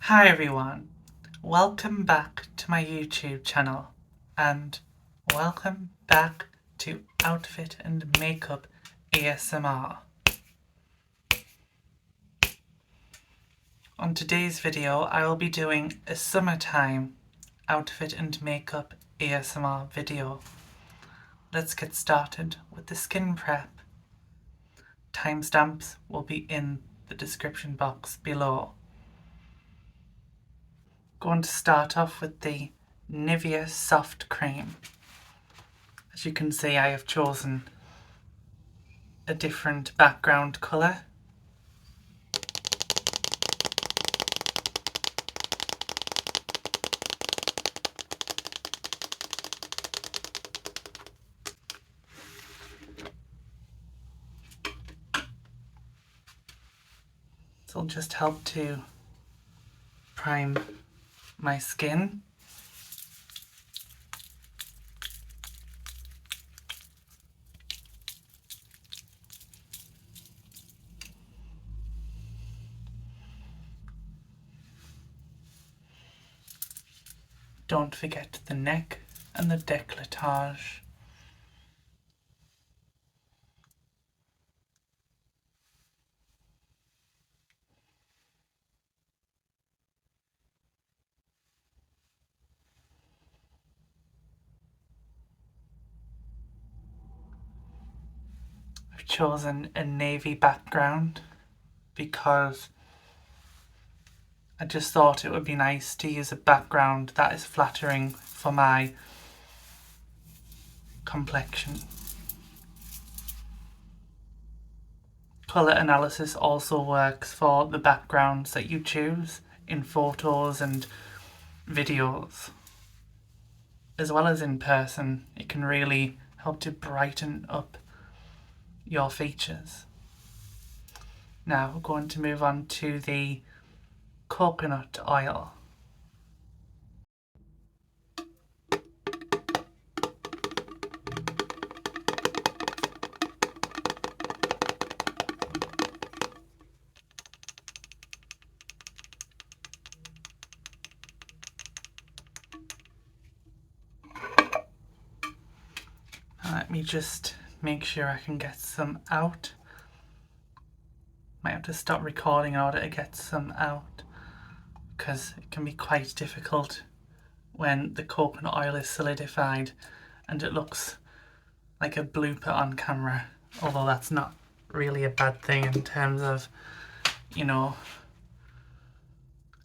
Hi everyone, welcome back to my YouTube channel and welcome back to Outfit and Makeup ASMR. On today's video I will be doing a summertime outfit and makeup ASMR video. Let's get started with the skin prep. Timestamps will be in the description box below. Going to start off with the Nivea Soft Cream. As you can see, I have chosen a different background colour. This will just help to prime my skin. Don't forget the neck and the décolletage. I've chosen a navy background because I just thought it would be nice to use a background that is flattering for my complexion. Colour analysis also works for the backgrounds that you choose in photos and videos. As well as in person, it can really help to brighten up your features. Now we're going to move on to the coconut oil. Let me just make sure I can get some out. Might have to stop recording in order to get some out because it can be quite difficult when the coconut oil is solidified and it looks like a blooper on camera, although that's not really a bad thing in terms of, you know,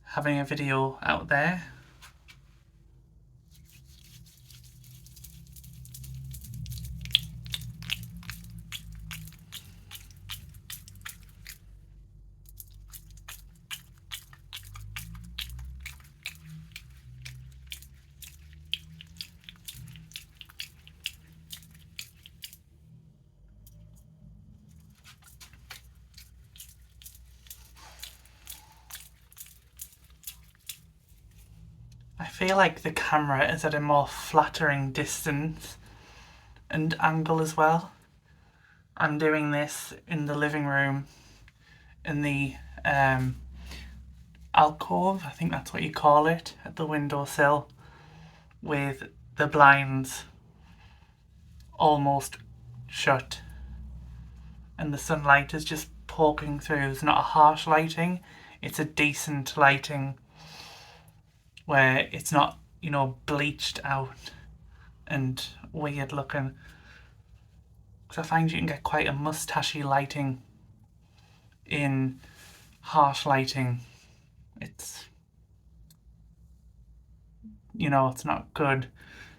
having a video out there. I feel like the camera is at a more flattering distance and angle as well. I'm doing this in the living room, in the alcove, I think that's what you call it, at the windowsill, with the blinds almost shut and the sunlight is just poking through. It's not a harsh lighting, it's a decent lighting where it's not, you know, bleached out and weird looking. Because I find you can get quite a mustachy lighting in harsh lighting. It's, you know, it's not good.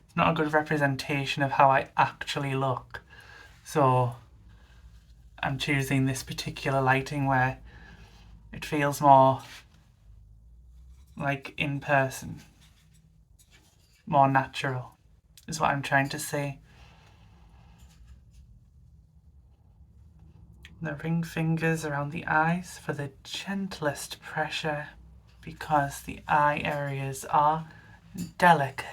It's not a good representation of how I actually look. So I'm choosing this particular lighting where it feels more like in person, more natural, is what I'm trying to say. The ring fingers around the eyes for the gentlest pressure because the eye areas are delicate.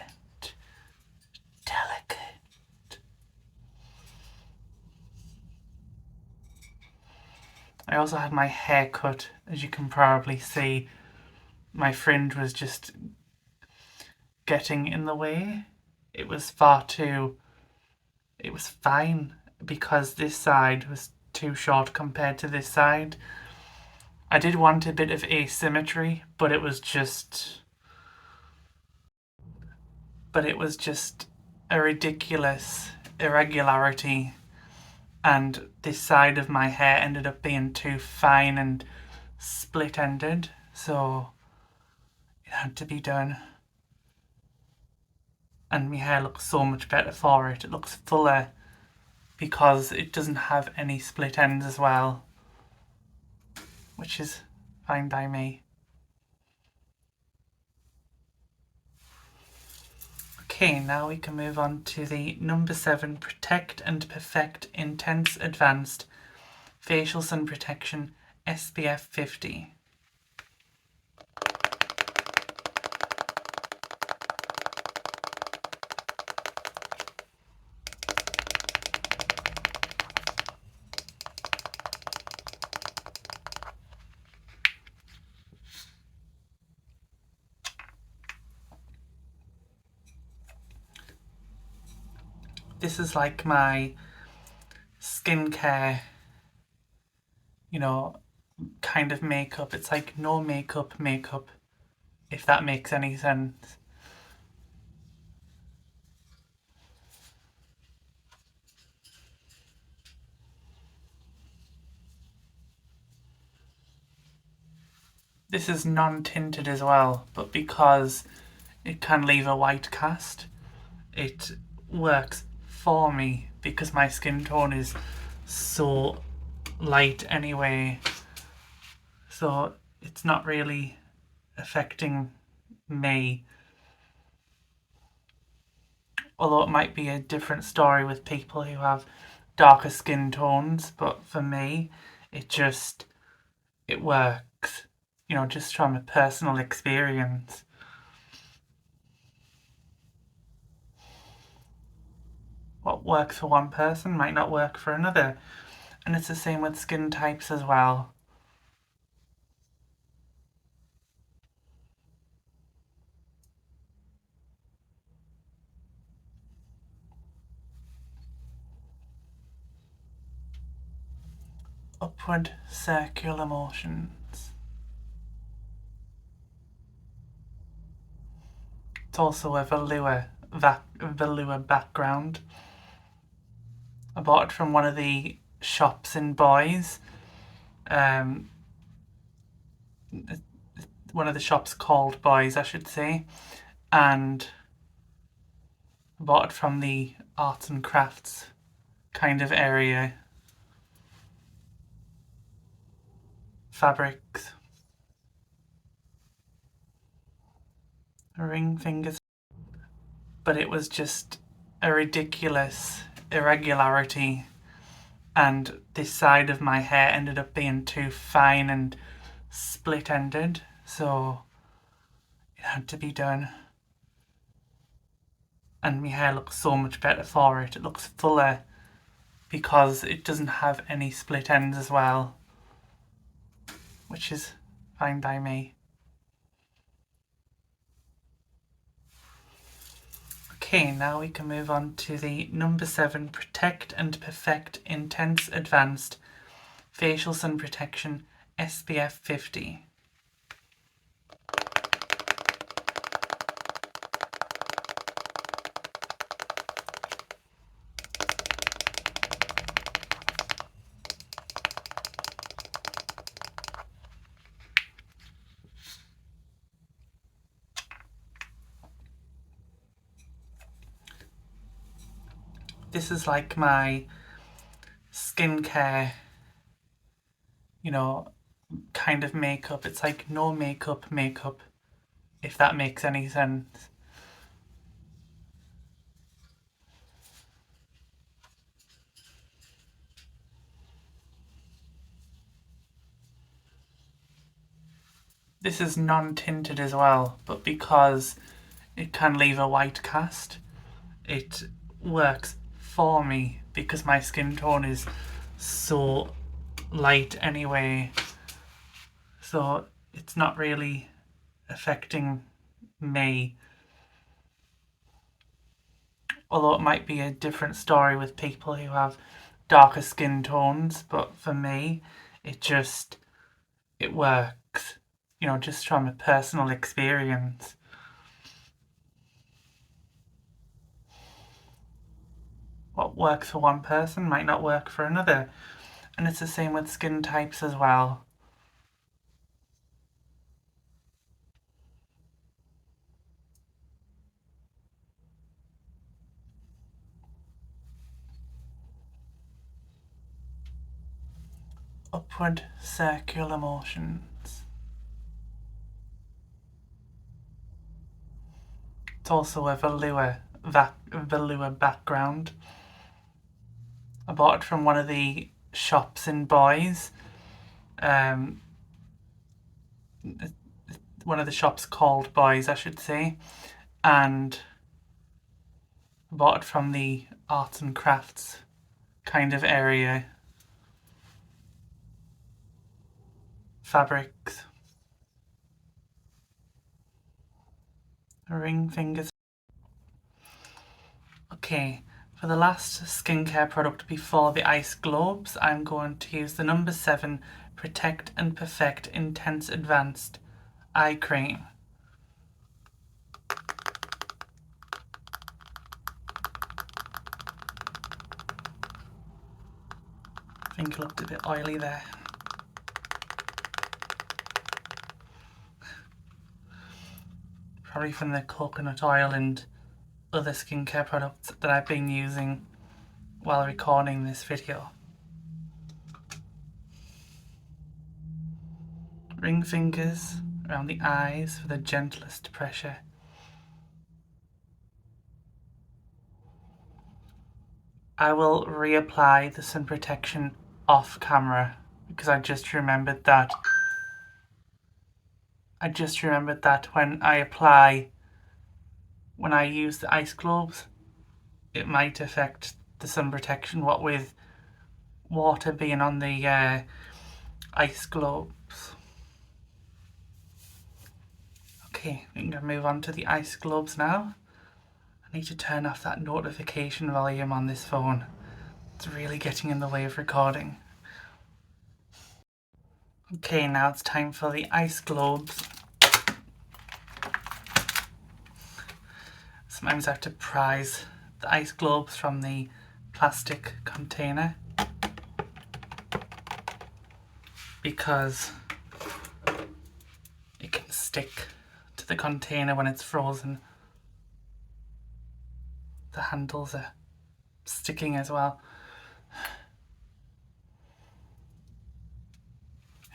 I also had my hair cut, as you can probably see, my fringe was just getting in the way. It was fine because this side was too short compared to this side. I did want a bit of asymmetry, but it was just a ridiculous irregularity, and this side of my hair ended up being too fine and split-ended, so it had to be done. And my hair looks so much better for it. It looks fuller because it doesn't have any split ends as well, which is fine by me. Okay, now we can move on to the number 7, Protect and Perfect Intense Advanced Facial Sun Protection SPF 50. This is like my skincare, kind of makeup. It's like no makeup, if that makes any sense. This is non-tinted as well, but because it can leave a white cast, it works for me because my skin tone is so light anyway, so it's not really affecting me. Although it might be a different story with people who have darker skin tones, but for me it works, just from a personal experience. What works for one person might not work for another, and it's the same with skin types as well. Upward circular motions. It's also a velour background. I bought it from one of the shops in Boys. One of the shops called Boys, I should say. And I bought it from the arts and crafts kind of area. Fabrics. Ring fingers. But it was just a ridiculous irregularity, and this side of my hair ended up being too fine and split-ended, so it had to be done. And my hair looks so much better for it. It looks fuller because it doesn't have any split ends as well, which is fine by me. Okay, now we can move on to the number 7, Protect and Perfect Intense Advanced Facial Sun Protection SPF 50. This is like my skincare, kind of makeup. It's like no makeup, if that makes any sense. This is non-tinted as well, but because it can leave a white cast, it works for me because my skin tone is so light anyway, so it's not really affecting me. Although it might be a different story with people who have darker skin tones, but for me, it works. Just from a personal experience. What works for one person might not work for another. And it's the same with skin types as well. Upward circular motions. It's also a velour background. I bought it from one of the shops in Boys. One of the shops called Boys, I should say. And I bought it from the arts and crafts kind of area. Fabrics. Ring fingers. Okay, for the last skincare product before the ice globes, I'm going to use the number 7 Protect and Perfect Intense Advanced Eye Cream. I think it looked a bit oily there. Probably from the coconut oil and other skincare products that I've been using while recording this video. Ring fingers around the eyes for the gentlest pressure. I will reapply the sun protection off camera because I just remembered that when I use the ice globes, it might affect the sun protection, what with water being on the ice globes. Okay, I'm going to move on to the ice globes now. I need to turn off that notification volume on this phone. It's really getting in the way of recording. Okay, now it's time for the ice globes. Sometimes I have to prise the ice globes from the plastic container because it can stick to the container when it's frozen. The handles are sticking as well.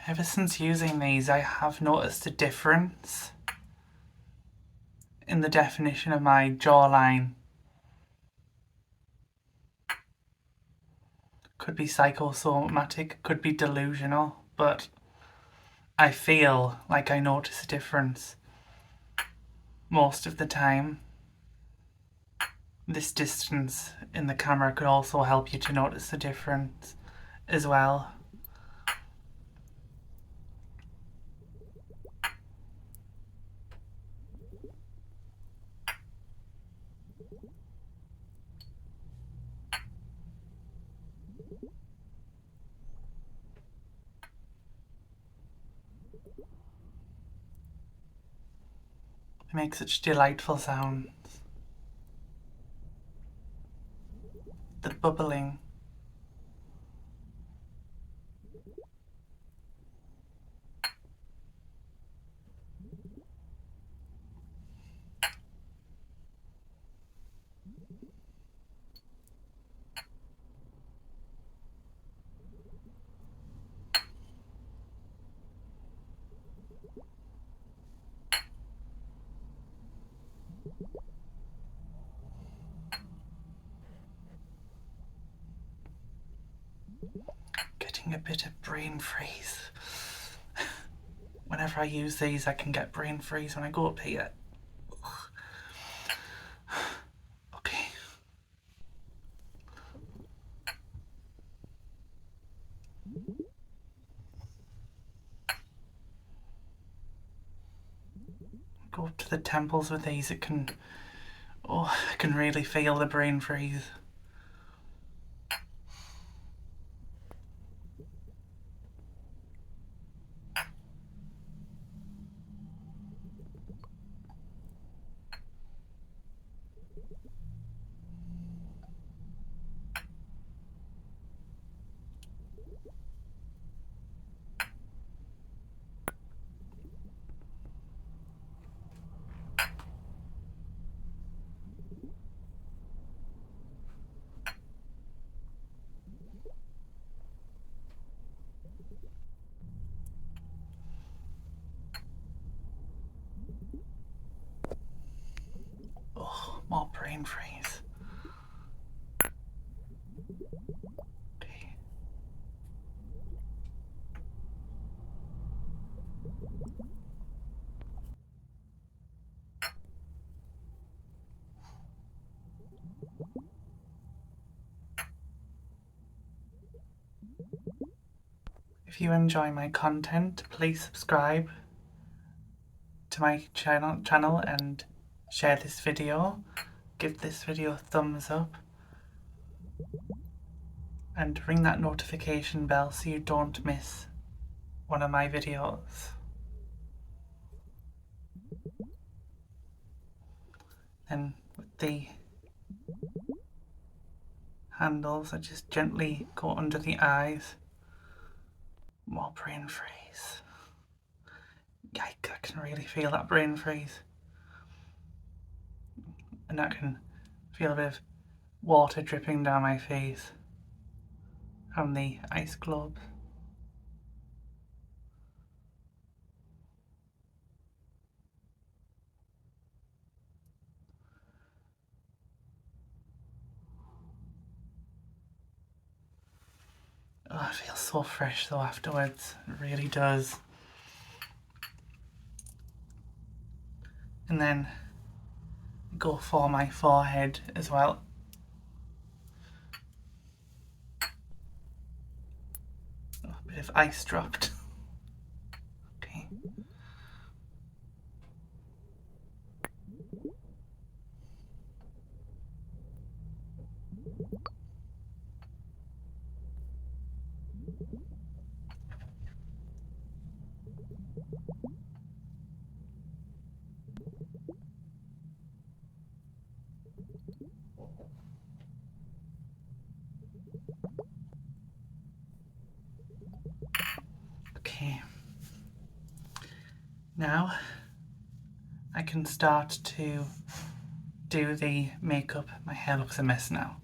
Ever since using these, I have noticed a difference in the definition of my jawline. Could be psychosomatic, could be delusional, but I feel like I notice a difference most of the time. This distance in the camera could also help you to notice the difference as well. They make such delightful sounds. The bubbling. Getting a bit of brain freeze. Whenever I use these, I can get brain freeze when I go up here. Okay. go up to the temples with these. I can really feel the brain freeze. Oh, more brain freeze. Okay. If you enjoy my content, please subscribe to my channel and share this video. Give this video a thumbs up and ring that notification bell so you don't miss one of my videos. Then with the handles, I just gently go under the eyes. More brain freeze. Yikes, I can really feel that brain freeze. And I can feel a bit of water dripping down my face from the ice globes. Oh, it feels so fresh though afterwards. It really does. And then go for my forehead as well. Oh, a bit of ice dropped. Okay. Okay. Now I can start to do the makeup. My hair looks a mess now.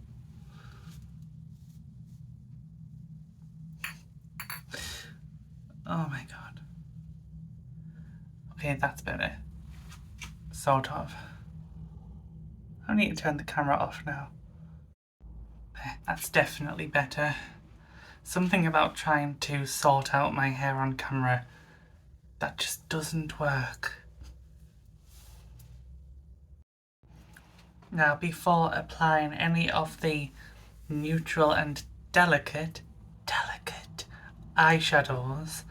Oh my god. Okay, that's better. Sort of. I need to turn the camera off now. That's definitely better. Something about trying to sort out my hair on camera, that just doesn't work. Now, before applying any of the neutral and delicate eyeshadows,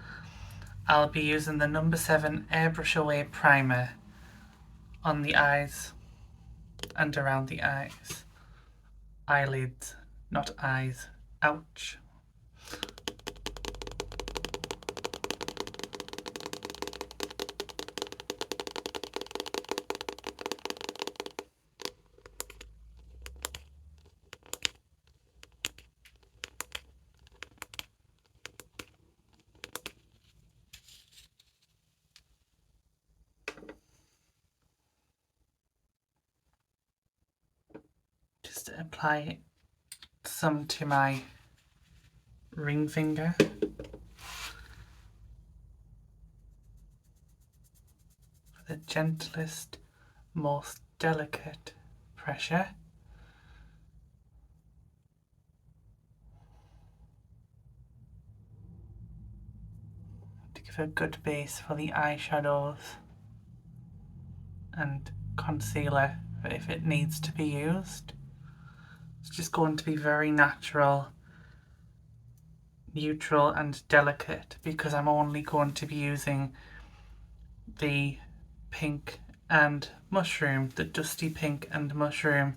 I'll be using the number 7 Airbrush Away primer on the eyes and around the eyes. Eyelids, not eyes. Ouch. Just apply some to my ring finger. For the gentlest, most delicate pressure. To give a good base for the eyeshadows and concealer if it needs to be used. It's just going to be very natural, neutral and delicate because I'm only going to be using the pink and mushroom, the dusty pink and mushroom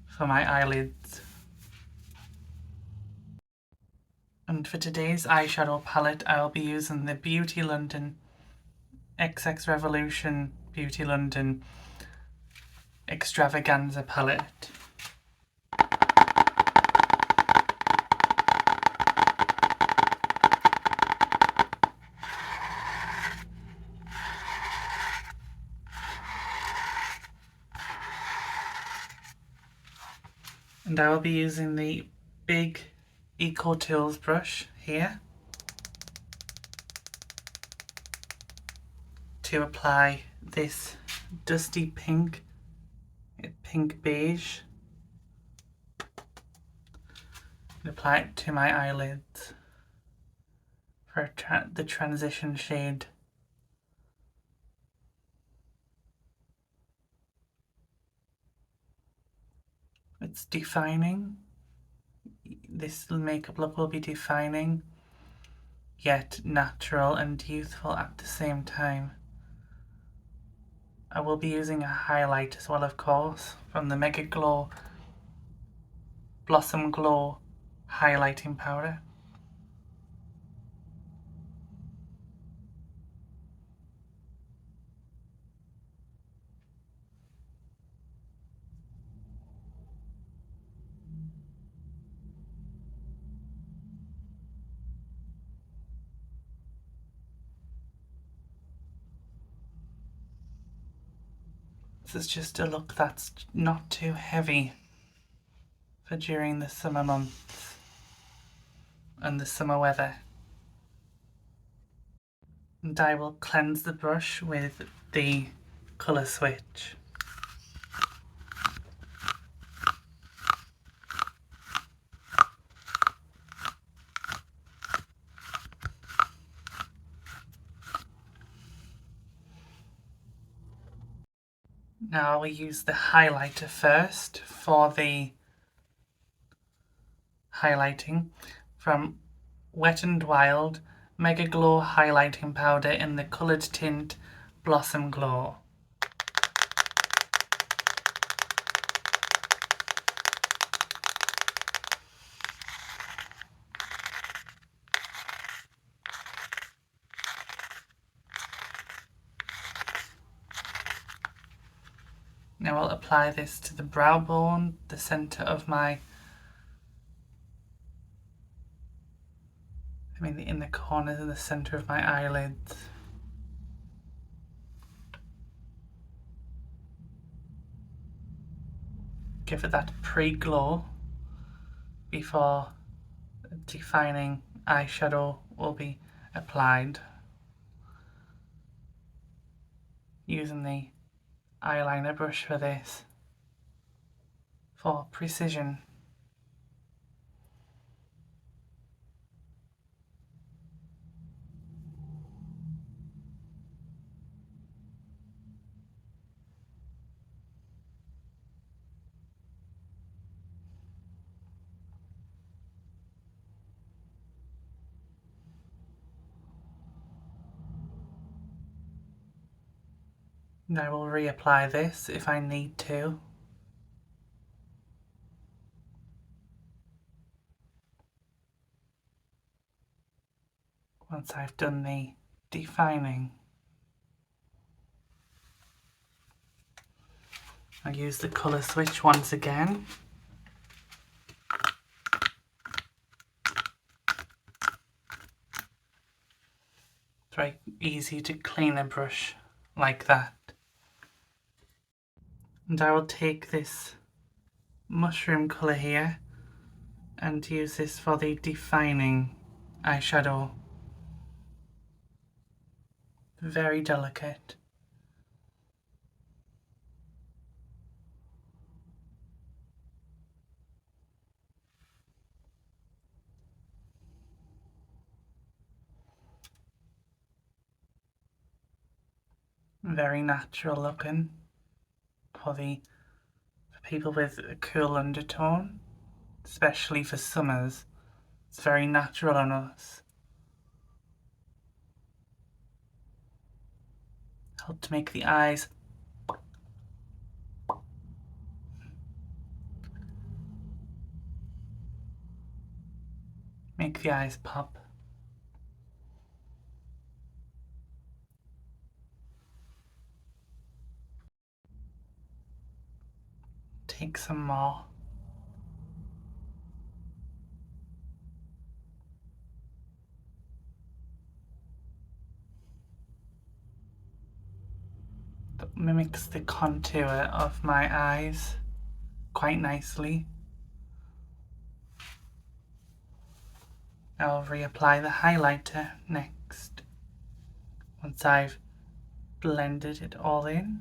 for my eyelids. And for today's eyeshadow palette, I'll be using the Beauty London XX Revolution Beauty London Extravaganza palette. And I will be using the big Eco Tools brush here to apply this dusty pink beige, and apply it to my eyelids for the transition shade. It's defining. This makeup look will be defining, yet natural and youthful at the same time. I will be using a highlight as well, of course, from the Mega Glow Blossom Glow highlighting powder. This is just a look that's not too heavy for during the summer months and the summer weather. And I will cleanse the brush with the colour switch. Now we use the highlighter first for the highlighting from Wet n Wild Mega Glow highlighting powder in the coloured tint Blossom Glow. Now I'll apply this to the brow bone, the centre of my, in the corners and the centre of my eyelids. Give it that pre-glow before defining eyeshadow will be applied. Using the eyeliner brush for this for precision. And I will reapply this if I need to. Once I've done the defining. I'll use the colour switch once again. It's very easy to clean a brush like that. And I will take this mushroom colour here and use this for the defining eyeshadow. Very delicate. Very natural looking for people with a cool undertone, especially for summers. It's very natural on us. Help to make the eyes your eyes pop. Take some more. That mimics the contour of my eyes quite nicely. I'll reapply the highlighter next, once I've blended it all in.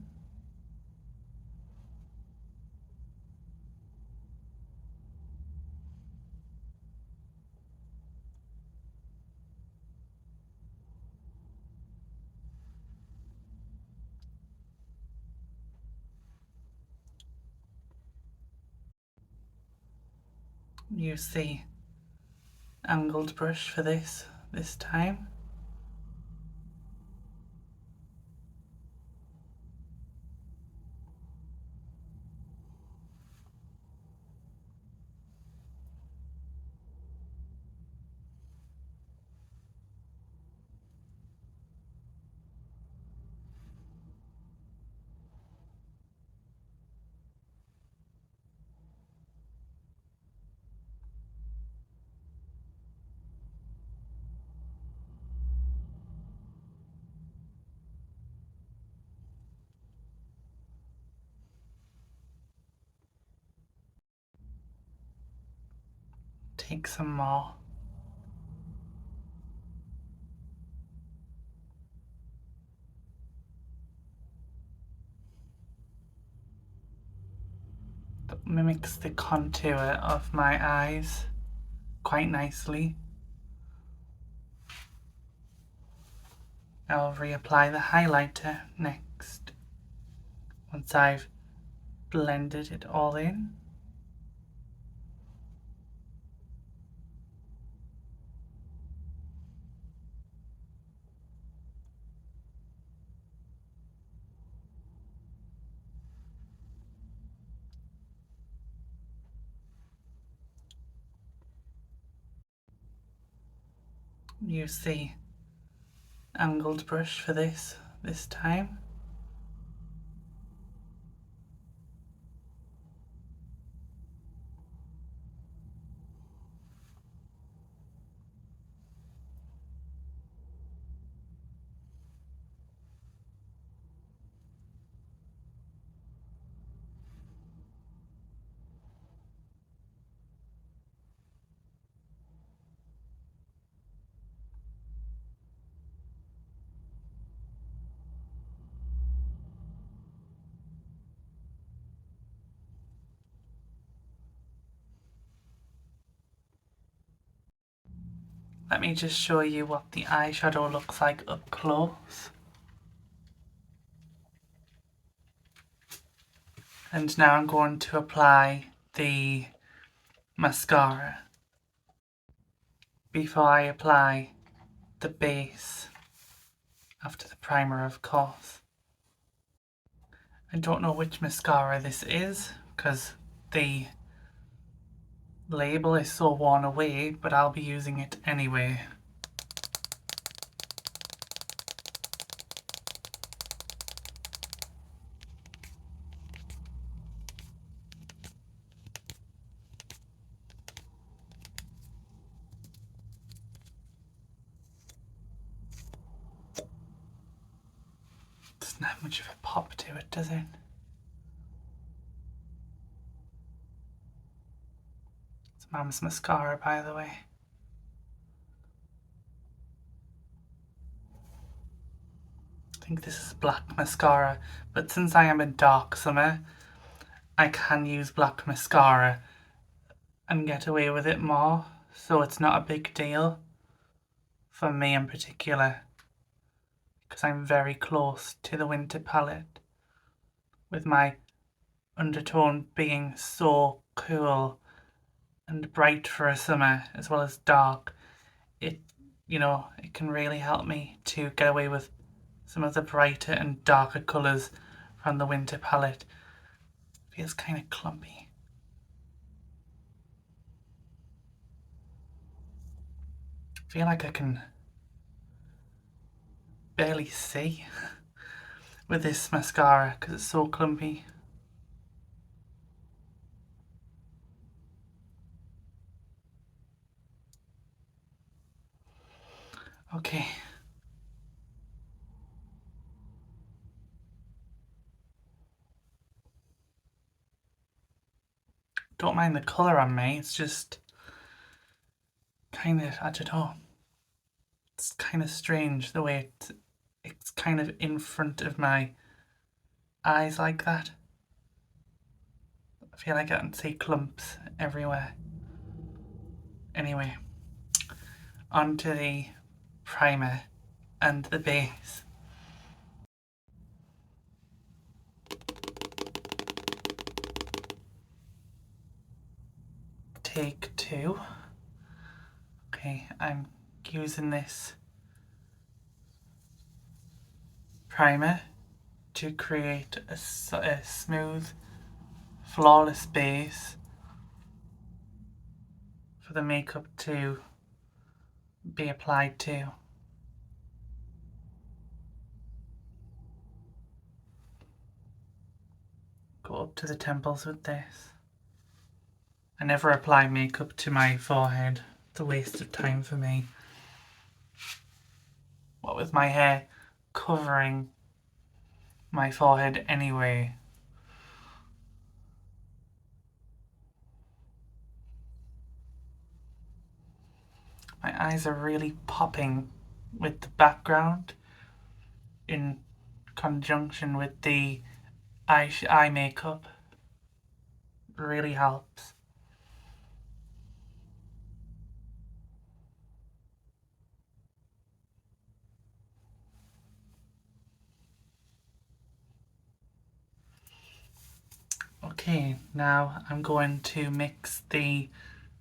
Use the angled brush for this time. Take some more. That mimics the contour of my eyes quite nicely. I'll reapply the highlighter next, once I've blended it all in. Use the angled brush for this time. Let me just show you what the eyeshadow looks like up close. And now I'm going to apply the mascara before I apply the base after the primer, of course. I don't know which mascara this is because the label is so worn away, but I'll be using it anyway. Doesn't have much of a pop to it, does it? It's Mum's mascara, by the way. I think this is black mascara, but since I am a dark summer, I can use black mascara and get away with it more, so it's not a big deal for me in particular, because I'm very close to the winter palette, with my undertone being so cool and bright for a summer as well as dark. It can really help me to get away with some of the brighter and darker colours from the winter palette. Feels kind of clumpy. feel like I can barely see with this mascara because it's so clumpy. Okay. Don't mind the colour on me, it's just kind of, I don't know, it's kind of strange the way it's kind of in front of my eyes like that. I feel like I can see clumps everywhere. Anyway, onto the primer and the base. Take 2. Okay, I'm using this primer to create a smooth, flawless base for the makeup to be applied to. Go up to the temples with this. I never apply makeup to my forehead. It's a waste of time for me. What with my hair covering my forehead anyway. My eyes are really popping with the background in conjunction with the eye makeup. It really helps. Okay, now I'm going to mix the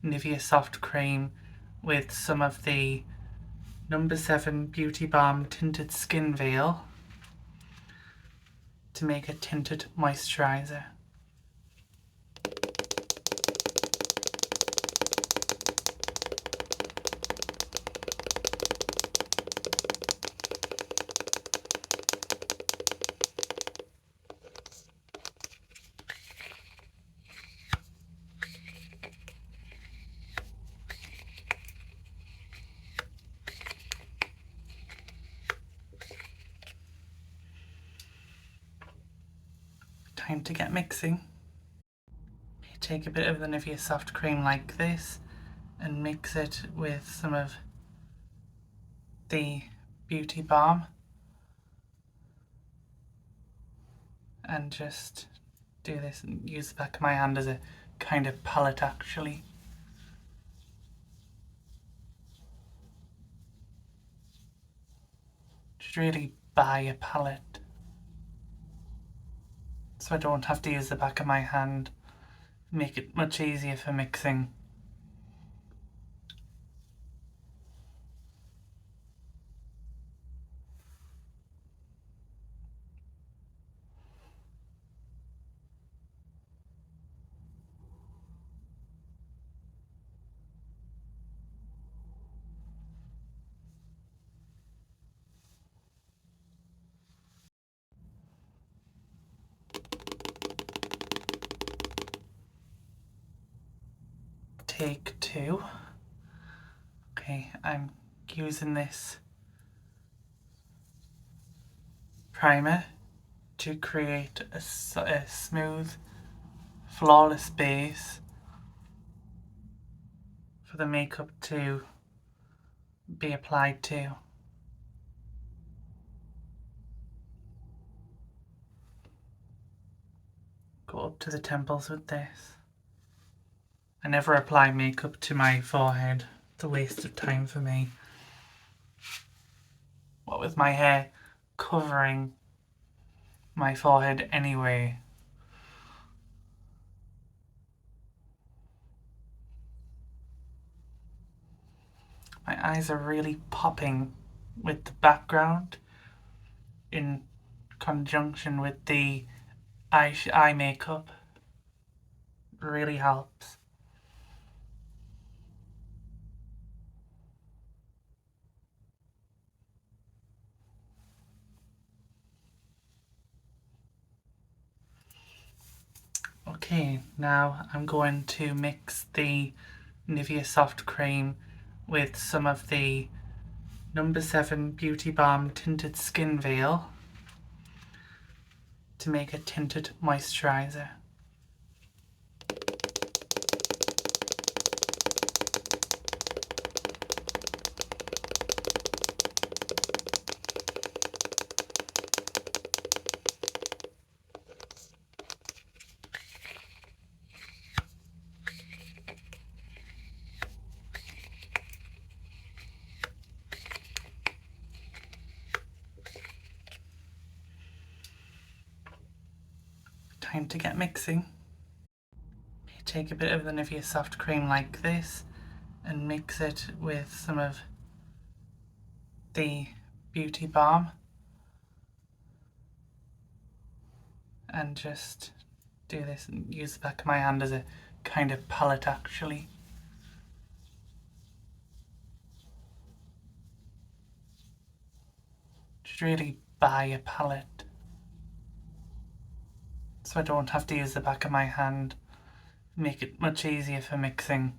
Nivea Soft Cream with some of the No. 7 Beauty Balm Tinted Skin Veil to make a tinted moisturiser. Time to get mixing. Take a bit of the Nivea Soft Cream like this and mix it with some of the Beauty Balm and just do this and use the back of my hand as a kind of palette actually. Just really buy a palette so I don't have to use the back of my hand. Make it much easier for mixing. Take 2. Okay, I'm using this primer to create a smooth, flawless base for the makeup to be applied to. Go up to the temples with this. I never apply makeup to my forehead. It's a waste of time for me. What with my hair covering my forehead anyway. My eyes are really popping with the background in conjunction with the eye makeup. It really helps. Okay, now I'm going to mix the Nivea soft cream with some of the No. 7 Beauty Balm Tinted Skin Veil to make a tinted moisturiser. Time to get mixing. You take a bit of the Nivea soft cream like this and mix it with some of the Beauty Balm and just do this and use the back of my hand as a kind of palette actually. Just really buy a palette so I don't have to use the back of my hand. Make it much easier for mixing.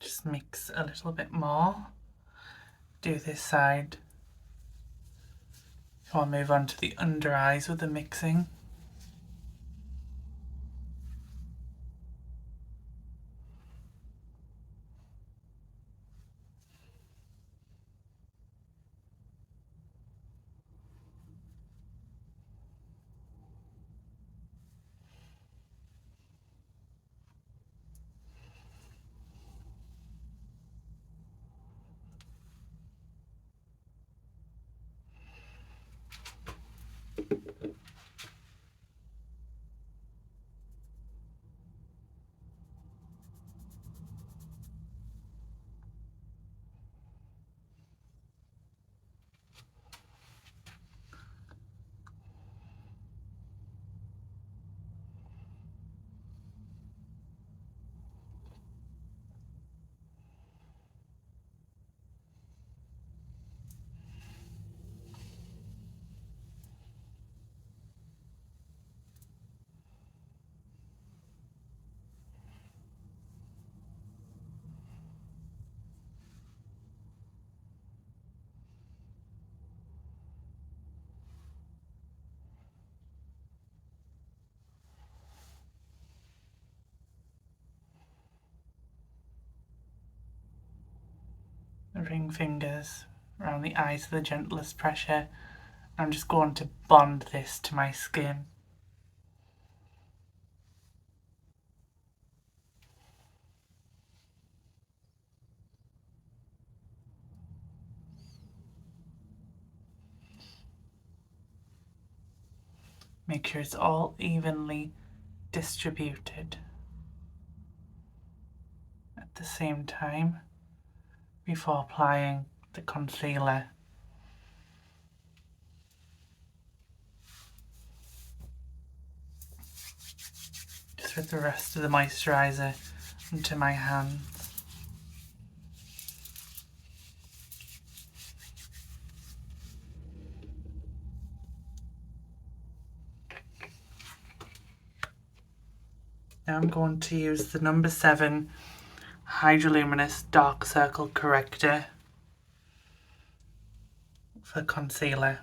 Just mix a little bit more. Do this side. I'll move on to the under eyes with the mixing. Ring fingers around the eyes with the gentlest pressure. I'm just going to bond this to my skin. Make sure it's all evenly distributed at the same time before applying the concealer. Just with the rest of the moisturiser into my hands. Now I'm going to use the No. 7 Hydroluminous Dark Circle Corrector for concealer.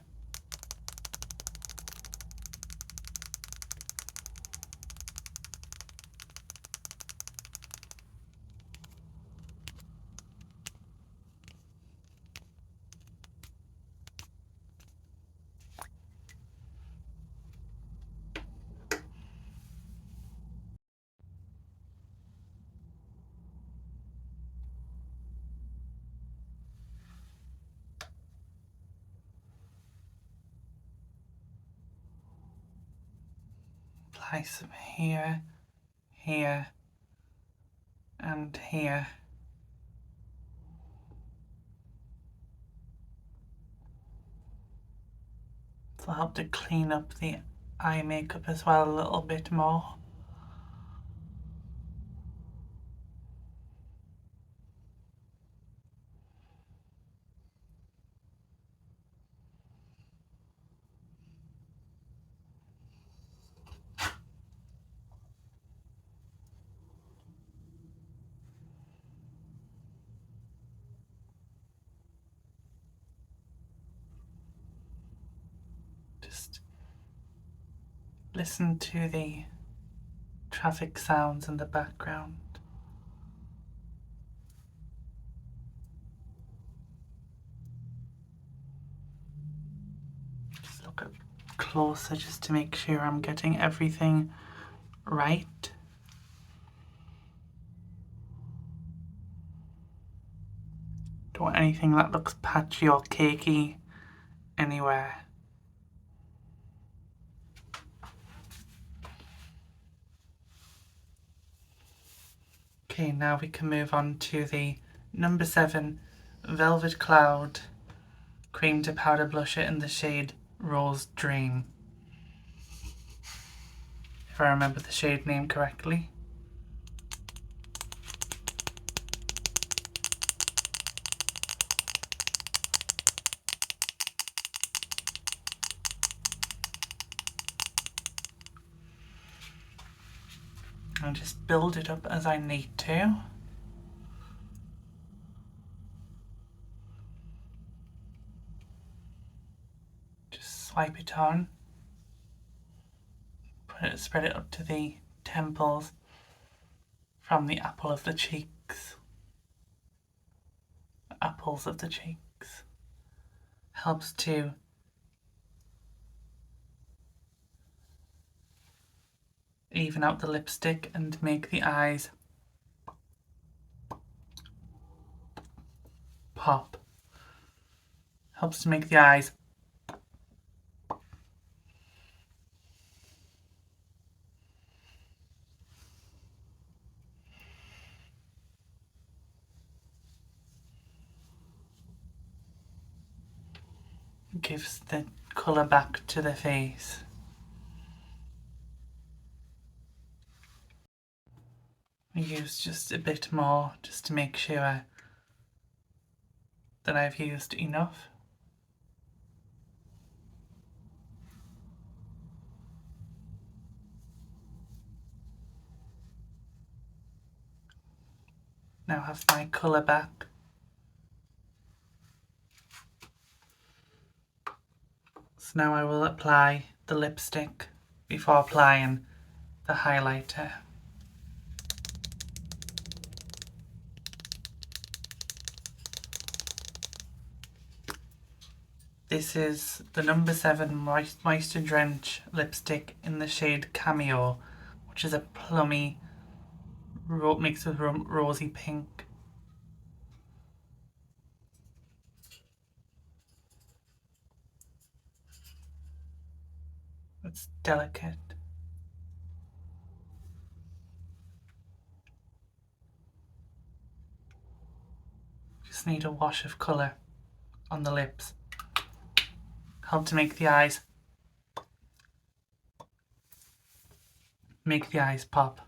Apply some here, here, and here. will help to clean up the eye makeup as well a little bit more. Just listen to the traffic sounds in the background. Just look up closer just to make sure I'm getting everything right. Don't want anything that looks patchy or cakey anywhere. Okay, now we can move on to the number 7 Velvet Cloud Cream to Powder Blusher in the shade Rose Dream. If I remember the shade name correctly. And just build it up as I need to. Just swipe it on. Spread it up to the temples from the apple of the cheeks. Apples of the cheeks. Helps to even out the lipstick and make the eyes pop. Helps to make the eyes gives the colour back to the face. I use just a bit more just to make sure that I've used enough. Now have my colour back. So now I will apply the lipstick before applying the highlighter. This is the number 7 Moisture Drench lipstick in the shade Cameo, which is a plummy mix with rosy pink. It's delicate. Just need a wash of colour on the lips. Help to make the eyes pop.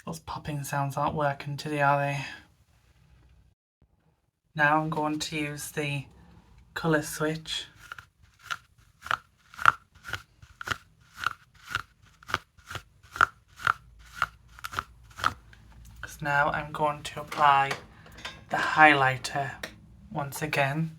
Those popping sounds aren't working today, are they? Now I'm going to use the colour switch. So now I'm going to apply the highlighter once again.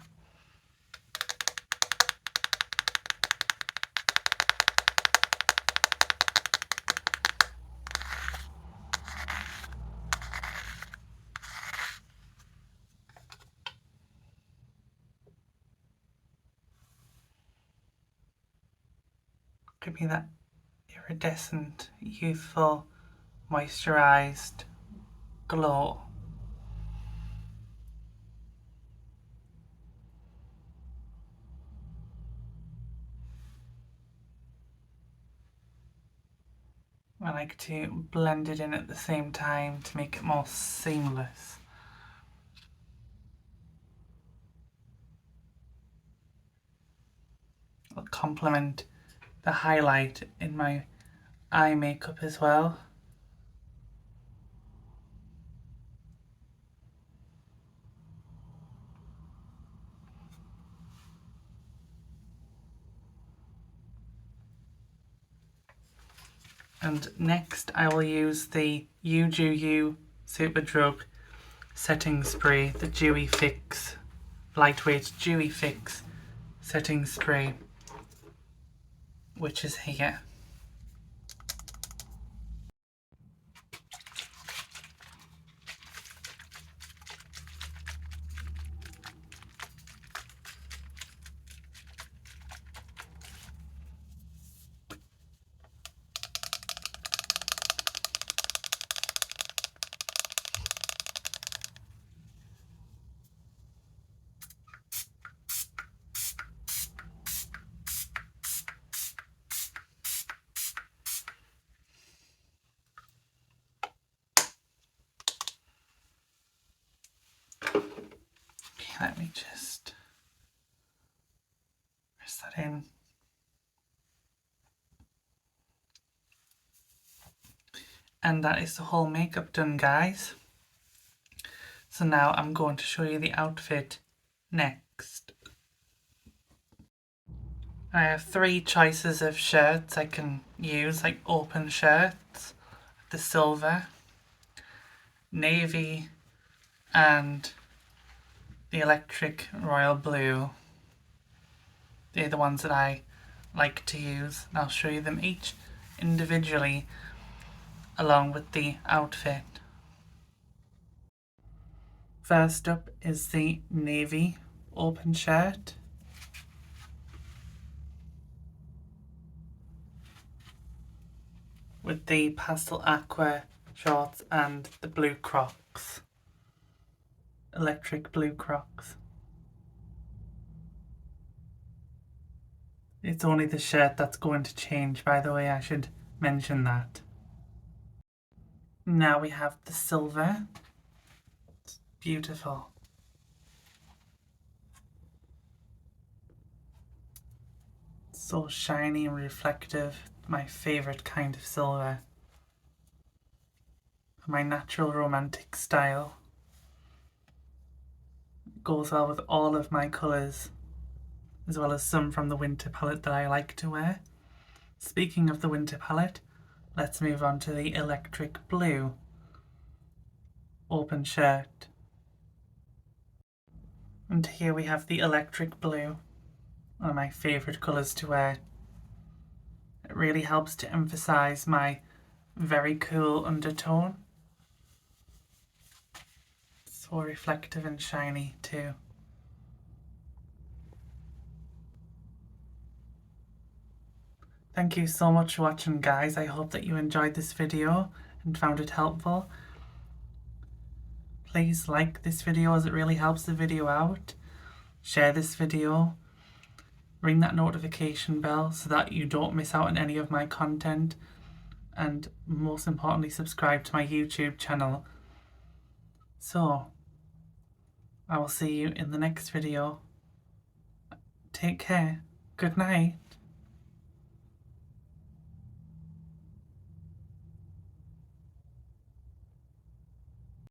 Give me that iridescent, youthful, moisturised glow. I like to blend it in at the same time to make it more seamless. will complement the highlight in my eye makeup as well. And next I will use the You Superdrug setting spray, the Dewy Fix, lightweight Dewy Fix setting spray, which is here. Let me just press that in. And that is the whole makeup done, guys. So now I'm going to show you the outfit next. I have 3 choices of shirts I can use, like open shirts, the silver, navy, and the electric royal blue. They're the ones that I like to use, and I'll show you them each individually along with the outfit. First up is the navy open shirt. With the pastel aqua shorts and the blue Crocs. Electric blue Crocs. It's only the shirt that's going to change, by the way, I should mention that. Now we have the silver. It's beautiful. So shiny and reflective. My favourite kind of silver. My natural romantic style. It goes well with all of my colours, as well as some from the winter palette that I like to wear. Speaking of the winter palette, let's move on to the electric blue open shirt. And here we have the electric blue, one of my favourite colours to wear. It really helps to emphasise my very cool undertone. So reflective and shiny too. Thank you so much for watching, guys. I hope that you enjoyed this video and found it helpful. Please like this video as it really helps the video out. Share this video. Ring that notification bell so that you don't miss out on any of my content. And most importantly, subscribe to my YouTube channel. So, I will see you in the next video. Take care. Good night.